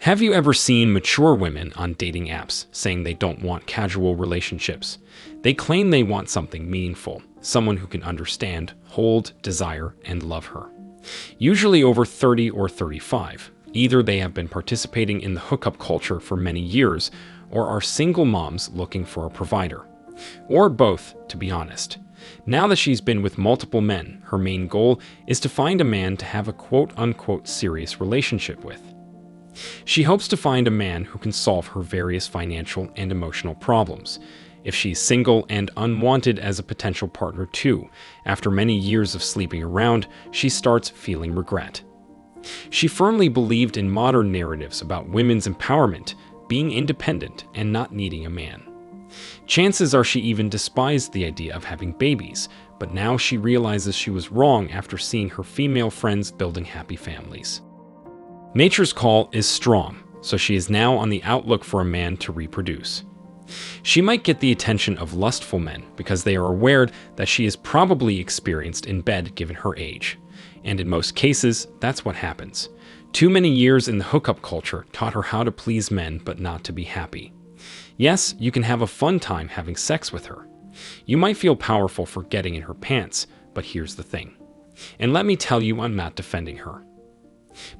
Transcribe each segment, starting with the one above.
Have you ever seen mature women on dating apps saying they don't want casual relationships? They claim they want something meaningful, someone who can understand, hold, desire, and love her. Usually over 30 or 35. Either they have been participating in the hookup culture for many years, or are single moms looking for a provider. Or both, to be honest. Now that she's been with multiple men, her main goal is to find a man to have a quote-unquote serious relationship with. She hopes to find a man who can solve her various financial and emotional problems. If she's single and unwanted as a potential partner too, after many years of sleeping around, she starts feeling regret. She firmly believed in modern narratives about women's empowerment, being independent, and not needing a man. Chances are she even despised the idea of having babies, but now she realizes she was wrong after seeing her female friends building happy families. Nature's call is strong, so she is now on the outlook for a man to reproduce. She might get the attention of lustful men because they are aware that she is probably experienced in bed given her age. And in most cases, that's what happens. Too many years in the hookup culture taught her how to please men but not to be happy. Yes, you can have a fun time having sex with her. You might feel powerful for getting in her pants, but here's the thing. And let me tell you, I'm not defending her.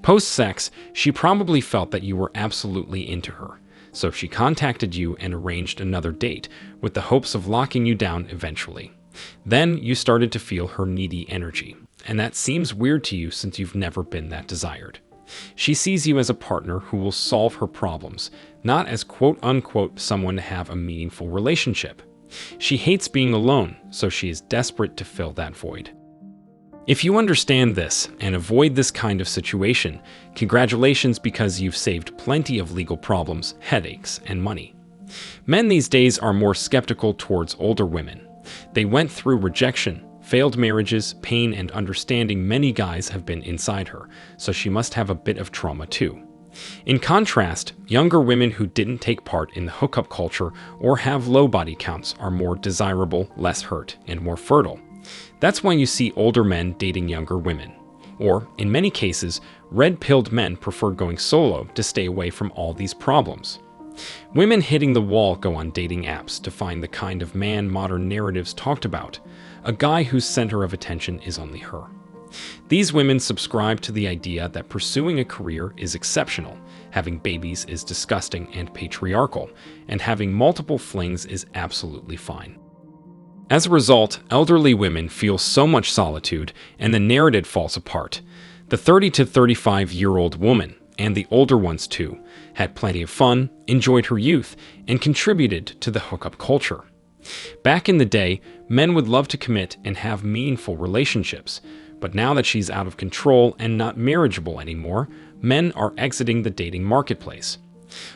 Post-sex, she probably felt that you were absolutely into her, so she contacted you and arranged another date with the hopes of locking you down eventually. Then you started to feel her needy energy, and that seems weird to you since you've never been that desired. She sees you as a partner who will solve her problems, not as quote-unquote someone to have a meaningful relationship. She hates being alone, so she is desperate to fill that void. If you understand this and avoid this kind of situation, congratulations, because you've saved plenty of legal problems, headaches, and money. Men these days are more skeptical towards older women. They went through rejection, failed marriages, pain, and understanding many guys have been inside her, so she must have a bit of trauma too. In contrast, younger women who didn't take part in the hookup culture or have low body counts are more desirable, less hurt, and more fertile. That's why you see older men dating younger women. Or, in many cases, red-pilled men prefer going solo to stay away from all these problems. Women hitting the wall go on dating apps to find the kind of man modern narratives talked about, a guy whose center of attention is only her. These women subscribe to the idea that pursuing a career is exceptional, having babies is disgusting and patriarchal, and having multiple flings is absolutely fine. As a result, elderly women feel so much solitude, and the narrative falls apart. The 30 to 35-year-old woman, and the older ones too, had plenty of fun, enjoyed her youth, and contributed to the hookup culture. Back in the day, men would love to commit and have meaningful relationships, but now that she's out of control and not marriageable anymore, men are exiting the dating marketplace.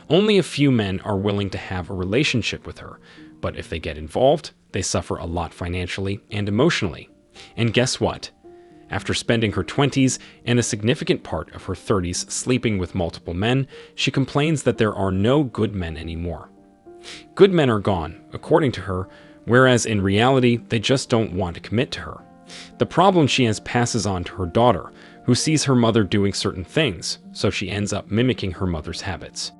Only a few men are willing to have a relationship with her, but if they get involved, they suffer a lot financially and emotionally. And guess what? After spending her 20s and a significant part of her 30s sleeping with multiple men, she complains that there are no good men anymore. Good men are gone, according to her, whereas in reality, they just don't want to commit to her. The problem she has passes on to her daughter, who sees her mother doing certain things, so she ends up mimicking her mother's habits.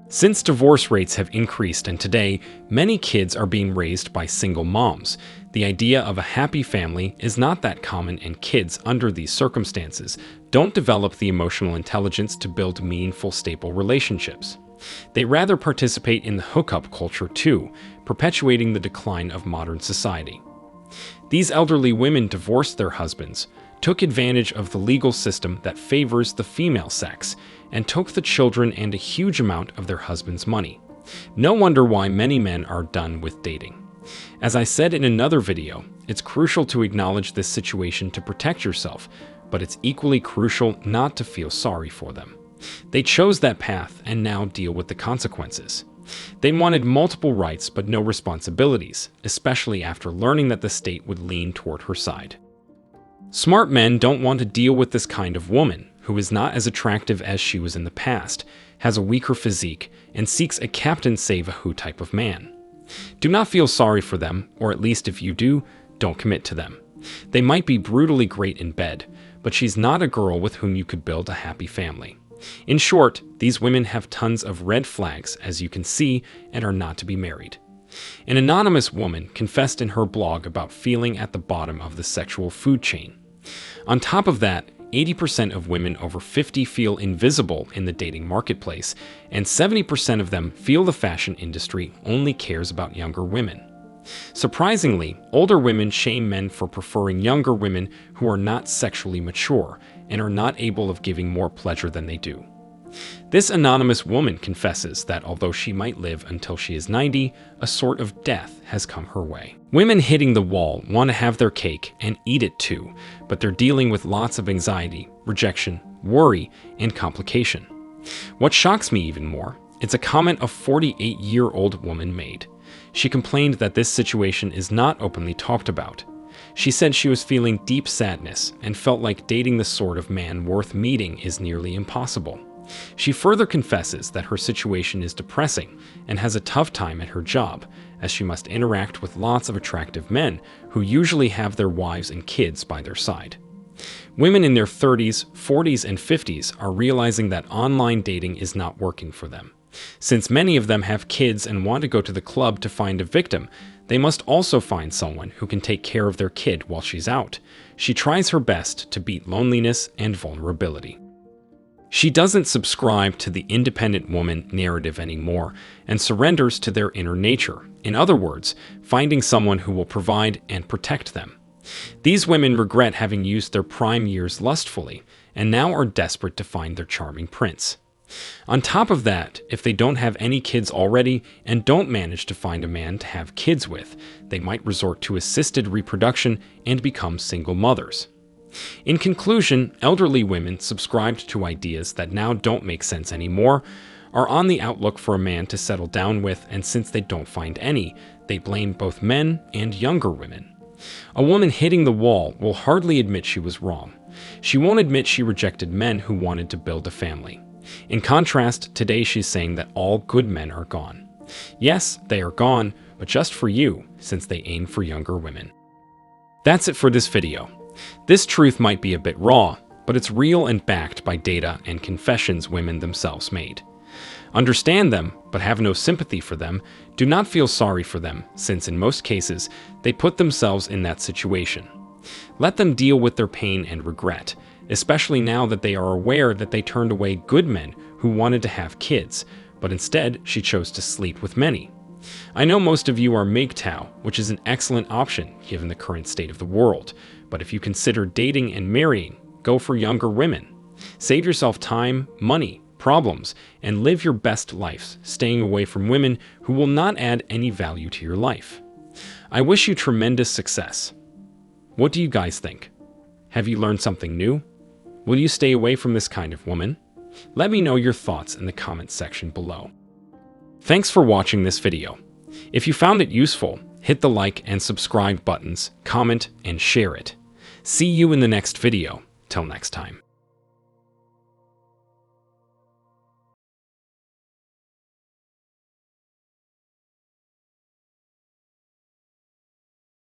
Since divorce rates have increased and today, many kids are being raised by single moms, the idea of a happy family is not that common, and kids under these circumstances don't develop the emotional intelligence to build meaningful, stable relationships. They rather participate in the hookup culture too, perpetuating the decline of modern society. These elderly women divorced their husbands, took advantage of the legal system that favors the female sex, and took the children and a huge amount of their husband's money. No wonder why many men are done with dating. As I said in another video, it's crucial to acknowledge this situation to protect yourself, but it's equally crucial not to feel sorry for them. They chose that path and now deal with the consequences. They wanted multiple rights but no responsibilities, especially after learning that the state would lean toward her side. Smart men don't want to deal with this kind of woman, who is not as attractive as she was in the past, has a weaker physique, and seeks a Captain Save-A-Who type of man. Do not feel sorry for them, or at least if you do, don't commit to them. They might be brutally great in bed, but she's not a girl with whom you could build a happy family. In short, these women have tons of red flags, as you can see, and are not to be married. An anonymous woman confessed in her blog about feeling at the bottom of the sexual food chain. On top of that, 80% of women over 50 feel invisible in the dating marketplace, and 70% of them feel the fashion industry only cares about younger women. Surprisingly, older women shame men for preferring younger women who are not sexually mature and are not able of giving more pleasure than they do. This anonymous woman confesses that although she might live until she is 90, a sort of death has come her way. Women hitting the wall want to have their cake and eat it too, but they're dealing with lots of anxiety, rejection, worry, and complication. What shocks me even more, it's a comment a 48-year-old woman made. She complained that this situation is not openly talked about. She said she was feeling deep sadness and felt like dating the sort of man worth meeting is nearly impossible. She further confesses that her situation is depressing and has a tough time at her job, as she must interact with lots of attractive men who usually have their wives and kids by their side. Women in their 30s, 40s, and 50s are realizing that online dating is not working for them. Since many of them have kids and want to go to the club to find a victim, they must also find someone who can take care of their kid while she's out. She tries her best to beat loneliness and vulnerability. She doesn't subscribe to the independent woman narrative anymore and surrenders to their inner nature. In other words, finding someone who will provide and protect them. These women regret having used their prime years lustfully and now are desperate to find their charming prince. On top of that, if they don't have any kids already and don't manage to find a man to have kids with, they might resort to assisted reproduction and become single mothers. In conclusion, elderly women subscribed to ideas that now don't make sense anymore, are on the outlook for a man to settle down with, and since they don't find any, they blame both men and younger women. A woman hitting the wall will hardly admit she was wrong. She won't admit she rejected men who wanted to build a family. In contrast, today she's saying that all good men are gone. Yes, they are gone, but just for you, since they aim for younger women. That's it for this video. This truth might be a bit raw, but it's real and backed by data and confessions women themselves made. Understand them, but have no sympathy for them. Do not feel sorry for them, since in most cases, they put themselves in that situation. Let them deal with their pain and regret, especially now that they are aware that they turned away good men who wanted to have kids, but instead she chose to sleep with many. I know most of you are MGTOW, which is an excellent option given the current state of the world, but if you consider dating and marrying, go for younger women. Save yourself time, money, problems, and live your best life, staying away from women who will not add any value to your life. I wish you tremendous success. What do you guys think? Have you learned something new? Will you stay away from this kind of woman? Let me know your thoughts in the comments section below. Thanks for watching this video. If you found it useful, hit the like and subscribe buttons, comment, and share it. See you in the next video. Till next time.